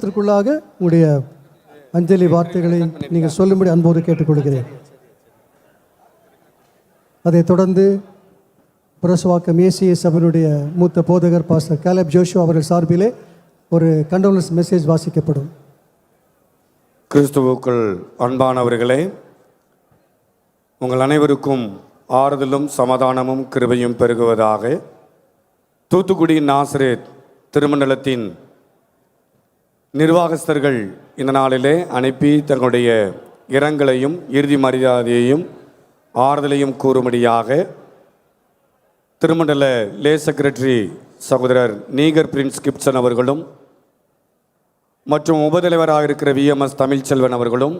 நிமிடத்திற்குள்ளாக உங்களுடைய அஞ்சலி வார்த்தைகளை நீங்கள் சொல்லும்படி அன்போடு கேட்டுக்கொள்கிறேன். அதைத் தொடர்ந்து புரசவாக்கம் ஏசிஏ சபையினுடைய மூத்த போதகர் பாஸ்டர் காலப் ஜோஷு அவர்கள் சார்பிலே ஒரு கண்டோலன்ஸ் மெசேஜ் வாசிக்கப்படும். கிறிஸ்துவுக்குள் அன்பானவர்களே, உங்கள் அனைவருக்கும் ஆறுதலும் சமாதானமும் கிருபையும் பெருகுவதாக. தூத்துக்குடி நாசரேத் திருமண்டலத்தின் நிர்வாகஸ்தர்கள் இந்த நாளிலே அனுப்பி தங்களுடைய இரங்கலையும் இறுதி மரியாதையையும் ஆறுதலையும் கூறும்படியாக திருமண்டல லே செக்ரட்டரி சகோதரர் நீகர் பிரின்ஸ் கிப்சன் அவர்களும் மற்றும் உபதலைவராக இருக்கிற விஎம்எஸ் தமிழ்ச்செல்வன் அவர்களும்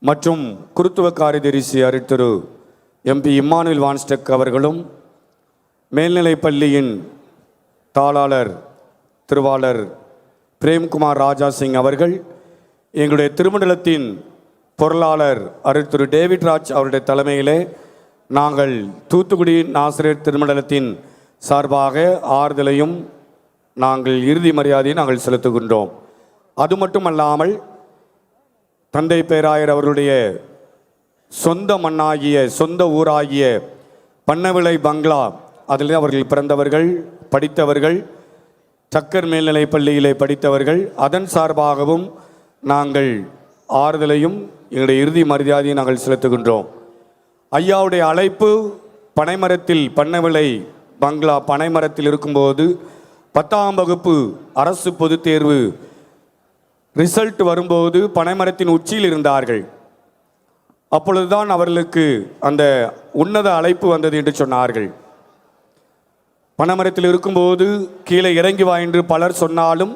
மற்றும் குருத்துவ காரியதரிசி அருட்திரு எம்பி இம்மானுவேல் வான்ஸ்டெக் அவர்களும் மேல்நிலைப்பள்ளியின் தாளாளர் திருவாளர் பிரேம்குமார் ராஜா சிங் அவர்கள், எங்களுடைய திருமண்டலத்தின் பொருளாளர் அருட்திரு டேவிட் ராஜ் அவருடைய தலைமையிலே நாங்கள் தூத்துக்குடி நாசரேத் திருமண்டலத்தின் சார்பாக ஆறுதலையும் நாங்கள் இறுதி மரியாதையை நாங்கள் செலுத்துகின்றோம். அது மட்டுமல்லாமல் தந்தை பேராயர் அவர்களுடைய சொந்த மண்ணாகிய சொந்த ஊராகிய பண்ணவிளை பங்களா, அதில் அவர்கள் பிறந்தவர்கள், படித்தவர்கள், சக்கர் மேல்நிலைப் பள்ளியிலே படித்தவர்கள், அதன் சார்பாகவும் நாங்கள் ஆறுதலையும் எங்களுடைய இறுதி மரியாதையை நாங்கள் செலுத்துகின்றோம். ஐயாவுடைய அழைப்பு பனைமரத்தில் பண்ணவிளை பங்களா பனைமரத்தில் இருக்கும்போது 10ஆம் வகுப்பு அரசு பொதுத் தேர்வு ரிசல்ட் வரும்போது பனைமரத்தின் உச்சியில் இருந்தார்கள். அப்பொழுதுதான் அவர்களுக்கு அந்த உன்னத அழைப்பு வந்தது என்று சொன்னார்கள். பனைமரத்தில் இருக்கும்போது கீழே இறங்கி வா என்று பலர் சொன்னாலும்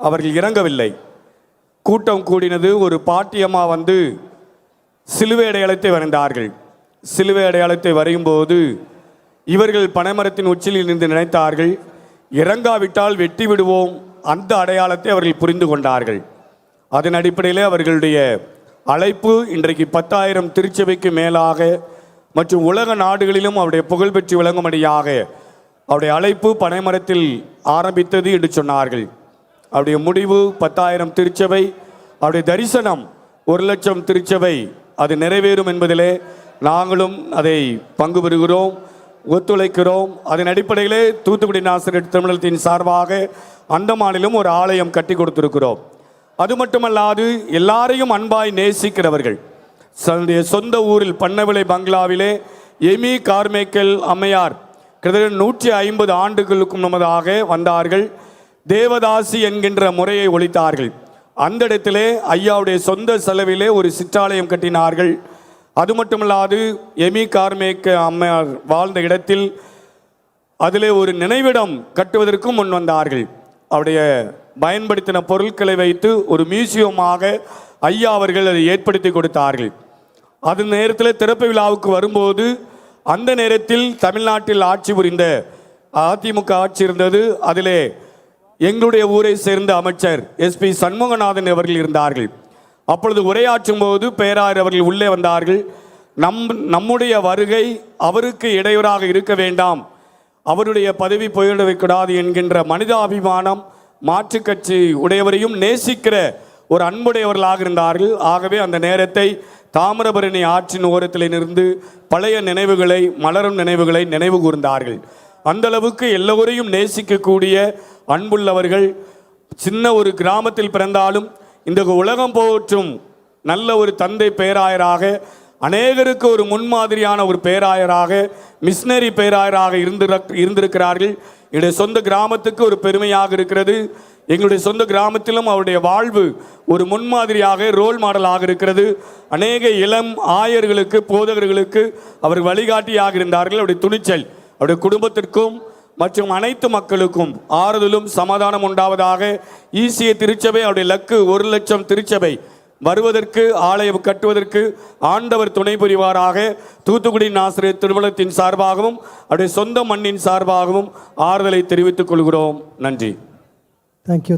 அவர்கள் இறங்கவில்லை. கூட்டம் கூடினது. ஒரு பாட்டியம்மா வந்து சிலுவை அடையாளத்தை வரைந்தார்கள். சிலுவை அடையாளத்தை வரையும்போது இவர்கள் பனைமரத்தின் உச்சியில் நின்று நினைத்தார்கள், இறங்காவிட்டால் வெட்டி விடுவோம். அந்த அடையாளத்தை அவர்கள் புரிந்து கொண்டார்கள். அதன் அடிப்படையிலே அவர்களுடைய அழைப்பு இன்றைக்கு 10,000 திருச்சபைக்கு மேலாக மற்றும் உலக நாடுகளிலும் அவருடைய புகழ் பெற்று விளங்கும்படியாக அவருடைய அழைப்பு பனைமரத்தில் ஆரம்பித்தது என்று சொன்னார்கள். அவருடைய முடிவு 10,000 திருச்சபை, அவருடைய தரிசனம் 1,00,000 திருச்சபை, அது நிறைவேறும் என்பதிலே நாங்களும் அதை பங்கு பெறுகிறோம், ஒத்துழைக்கிறோம். அதன் அடிப்படையிலே தூத்துக்குடி நாசரேத் திருமண்டலத்தின் சார்பாக அந்தமானிலும் ஒரு ஆலயம் கட்டி கொடுத்திருக்கிறோம். அது மட்டுமல்லாது எல்லாரையும் அன்பாய் நேசிக்கிறவர்கள், சொந்த ஊரில் பண்ணவிளை பங்களாவிலே எமி கார்மேக்கல் அம்மையார் கிட்டத்தட்ட 150 ஆண்டுகளுக்கும் முன்னதாக வந்தார்கள். தேவதாசி என்கின்ற முறையை ஒழித்தார்கள். அந்த இடத்திலே ஐயாவுடைய சொந்த செலவிலே ஒரு சிற்றாலயம் கட்டினார்கள். அது மட்டுமல்லாது எமி கார்மேக்க அம்மையார் வாழ்ந்த இடத்தில் அதிலே ஒரு நினைவிடம் கட்டுவதற்கும் முன் வந்தார்கள். அவருடைய பயன்படுத்தின பொருட்களை வைத்து ஒரு மியூசியமாக ஐயா அவர்கள் அதை ஏற்படுத்தி கொடுத்தார்கள். அது நேரத்தில் திறப்பு விழாவுக்கு வரும்போது அந்த நேரத்தில் தமிழ்நாட்டில் ஆட்சி புரிந்த அதிமுக ஆட்சி இருந்தது. அதிலே எங்களுடைய ஊரை சேர்ந்த அமைச்சர் SP சண்முகநாதன் அவர்கள் இருந்தார்கள். அப்பொழுது உரையாற்றும் போது பேராயர் அவர்கள் உள்ளே வந்தார்கள். நம்முடைய வருகை அவருக்கு இடையூறாக இருக்க வேண்டாம், அவருடைய பதவி போயிட வைக்கூடாது என்கின்ற மனிதாபிமானம் மாற்று கட்சி உடையவரையும் நேசிக்கிற ஒரு அன்புடையவர்களாக இருந்தார்கள். ஆகவே அந்த நேரத்தை தாமிரபரணி ஆற்றின் ஓரத்தில் இருந்து பழைய நினைவுகளை, மலரும் நினைவுகளை நினைவு கூர்ந்தார்கள். அந்தளவுக்கு எல்லோரையும் நேசிக்கக்கூடிய அன்புள்ளவர்கள். சின்ன ஒரு கிராமத்தில் பிறந்தாலும் இந்த உலகம் போற்றும் நல்ல ஒரு தந்தை பேராயராக, அநேகருக்கு ஒரு முன்மாதிரியான ஒரு பேராயராக, மிஷனரி பேராயராக இருந்திருக்கிறார்கள். என்னுடைய சொந்த கிராமத்துக்கு ஒரு பெருமையாக இருக்கிறது. எங்களுடைய சொந்த கிராமத்திலும் அவருடைய வாழ்வு ஒரு முன்மாதிரியாக, ரோல் மாடலாக இருக்கிறது. அநேக இளம் ஆயர்களுக்கு, போதகர்களுக்கு அவர் வழிகாட்டியாக இருந்தார்கள். அவருடைய துணிச்சல் அவருடைய குடும்பத்திற்கும் மற்றும் அனைத்து மக்களுக்கும் ஆறுதலும் சமாதானம் உண்டாவதாக. ஈசிய திருச்சபை அவருடைய லக்கு 1,00,000 திருச்சபை வருவதற்கு, ஆலயம் கட்டுவதற்கு ஆண்டவர் துணை புரிவாராக. தூத்துக்குடி நாசரேத் திருமணத்தின் சார்பாகவும் அவருடைய சொந்த மண்ணின் சார்பாகவும் ஆறுதலை தெரிவித்துக் கொள்கிறோம். நன்றி. தேங்க்யூ.